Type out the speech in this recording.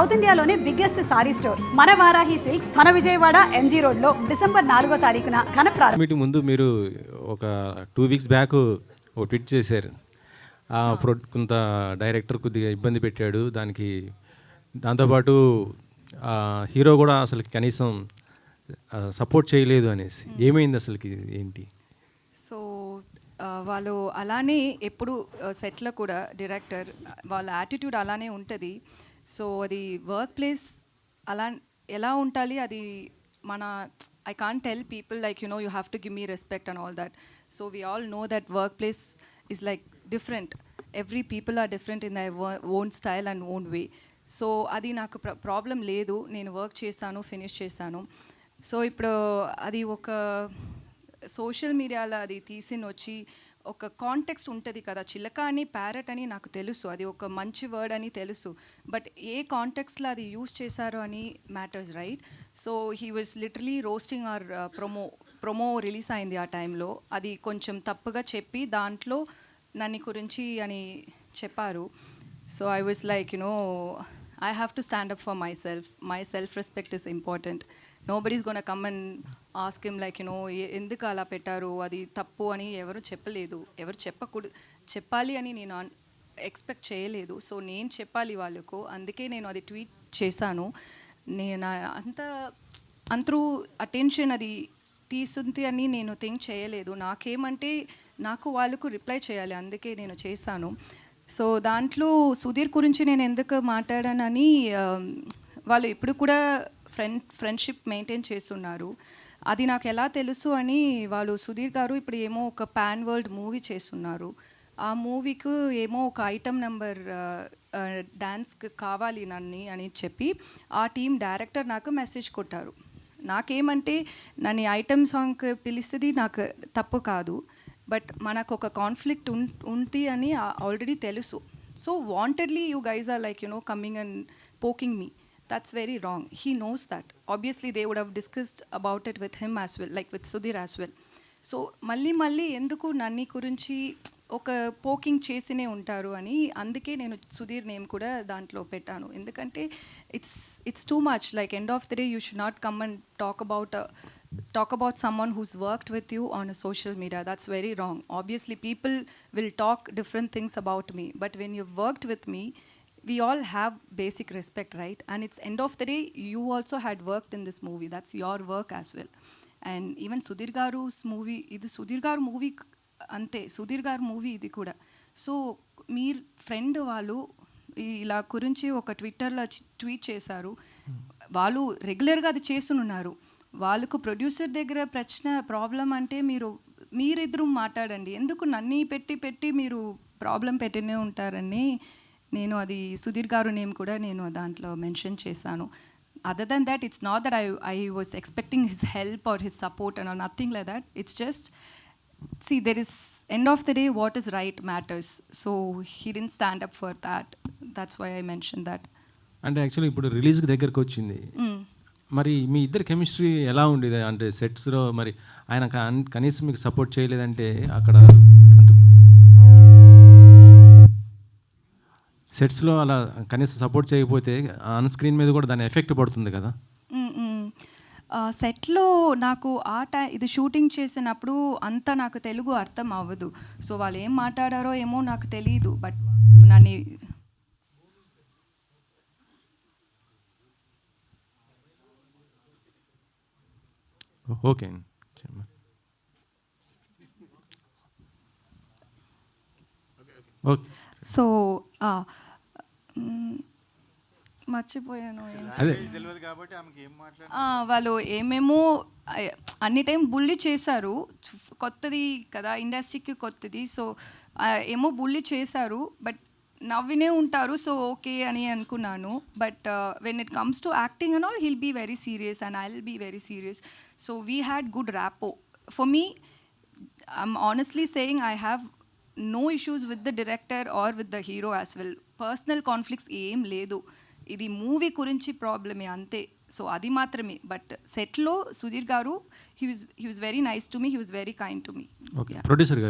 South ఇండియాలోనే biggest sorry store మన Varahi silks మన విజయవాడ ఎంజీ రోడ్లో డిసెంబర్ 4వ తారీఖున ఘన ప్రారంభం. మీటింగ్ ముందు మీరు ఒక 2 వీక్స్ బ్యాక్ ఒక ట్వీట్ చేశారు. కొంత డైరెక్టర్ కొద్దిగా ఇబ్బంది పెట్టాడు, దాంతోపాటు హీరో కూడా అసలు కనీసం సపోర్ట్ చేయలేదు అనేసి. ఏమైంది అసలుకి, ఏంటి? సో వాళ్ళు అలానే ఎప్పుడు సెట్లో కూడా డైరెక్టర్ వాళ్ళ యాటిట్యూడ్ అలానే ఉంటుంది. సో అది వర్క్ ప్లేస్ అలా ఎలా ఉండాలి, అది మన I can't tell people like you have to give me respect and all that. So we all know that workplace is like different. Every people are different in their own style and own way. So అది నాకు problem లేదు, నేను work చేశాను, finish చేశాను. So ఇప్పుడు అది ఒక social మీడియాలో అది వచ్చి ఒక కాంటెక్స్ట్ ఉంటుంది కదా, చిలక అని ప్యారెట్ అని నాకు తెలుసు, అది ఒక మంచి వర్డ్ అని తెలుసు, బట్ ఏ కాంటెక్స్ట్లో అది యూజ్ చేశారో అని matters, right? So he was literally roasting our promo release అయింది ఆ టైంలో. అది కొంచెం తప్పుగా చెప్పి దాంట్లో నన్ను గురించి అని చెప్పారు. So I was like I have to stand up for myself. My self-respect is important. Nobody's going to come and ask him like, ఎందుకు అలా పెట్టారు, అది తప్పు అని ఎవరు చెప్పలేదు, ఎవరు చెప్పాలి అని నేను ఎక్స్పెక్ట్ చేయలేదు. సో నేను చెప్పాలి వాళ్ళకు, అందుకే నేను అది ట్వీట్ చేశాను. నేను అంతరూ అటెన్షన్ అది తీసుంది అని నేను థింక్ చేయలేదు. నాకేమంటే నాకు వాళ్ళకు రిప్లై చేయాలి, అందుకే నేను చేశాను. సో దాంట్లో సుధీర్ గురించి నేను ఎందుకు మాట్లాడానని, వాళ్ళు ఇప్పుడు కూడా ఫ్రెండ్షిప్ మెయింటైన్ చేస్తున్నారు. అది నాకు ఎలా తెలుసు అని, వాళ్ళు సుధీర్ గారు ఇప్పుడు ఏమో ఒక పాన్ వరల్డ్ మూవీ చేస్తున్నారు. ఆ మూవీకి ఏమో ఒక ఐటమ్ నెంబర్ డ్యాన్స్కి కావాలి నన్ను అని చెప్పి ఆ టీం డైరెక్టర్ నాకు మెసేజ్ కొట్టారు. నాకేమంటే నన్ను ఐటమ్ సాంగ్కి పిలిస్తుంది నాకు తప్పు కాదు, బట్ మనకు ఒక కాన్ఫ్లిక్ట్ ఉంది అని ఆల్రెడీ తెలుసు. So wantedly you guys are like coming and poking me. That's very wrong. He knows that. Obviously, they would have discussed about it with him as well, like with Sudhir as well. So, మళ్ళీ ఎందుకు నన్ని గురించి ఒక poking చేసినే ఉంటారు అని, అందుకే నేను Sudheer name కూడా దాంట్లో పెట్టాను. ఎందుకంటే it's too much. Like end of the day you should not come and talk about someone who's worked with you on a social media. That's very wrong. Obviously, people will talk different things about me, but when you've worked with me, we all have basic respect, right? And it's end of the day, you also had worked in this movie. That's your work as well. And even Sudhir Garu's movie, ఇది సుధీర్ గారు movie అంతే, సుధీర్ గారు movie ఇది కూడా. So మీరు friend వాళ్ళు ఇలా గురించి ఒక ట్విట్టర్లో ట్వీట్ చేశారు. వాళ్ళు రెగ్యులర్గా అది చేస్తున్నారు. వాళ్ళకు ప్రొడ్యూసర్ దగ్గర ప్రాబ్లం అంటే మీరిద్దరూ మాట్లాడండి, ఎందుకు నన్ను పెట్టి మీరు ప్రాబ్లం పెట్టినే ఉంటారని నేను అది సుధీర్ గారు నేమ్ కూడా నేను దాంట్లో మెన్షన్ చేశాను. Other than that, it's not that I was expecting his help or his support and nothing like that. It's just see, there is end of the day what is right matters. So he didn't stand up for that. That's why I mentioned that. అంటే actually ఇప్పుడు release దగ్గరకు వచ్చింది, మరి మీ ఇద్దరు chemistry ఎలా ఉండేది? అంటే సెట్స్లో మరి ఆయన కనీసం మీకు సపోర్ట్ చేయలేదంటే, అక్కడ సెట్స్లో అలా కనీసం సపోర్ట్ చేయకపోతే ఆన్ స్క్రీన్ మీద కూడా దాని ఎఫెక్ట్ పడుతుంది కదా. సెట్లో నాకు ఇది షూటింగ్ చేసినప్పుడు అంతా నాకు తెలుగు అర్థం అవ్వదు. సో వాళ్ళు ఏం మాట్లాడారో ఏమో నాకు తెలియదు, బట్ నన్ను ఓకే. ఓకే. సో మర్చిపోయాను. వాళ్ళు ఏమేమో అన్ని టైం బుల్లి చేశారు, కొత్తది కదా, ఇండస్ట్రీకి కొత్తది. సో ఏమో బుల్లి చేశారు, బట్ నవ్వినే ఉంటారు. సో ఓకే అని అనుకున్నాను. But when it comes to acting and all, he'll be very serious and I will be very serious. So we had good rapport. For me, I'm honestly saying, I have no issues with the director or with the hero as well. Personal conflicts ఏం లేదు, ఇది movie గురించి ప్రాబ్లమే అంతే. So అది మాత్రమే. But సెట్లో సుధీర్ గారు, he was very nice to me, he was very kind to me. Okay. Producer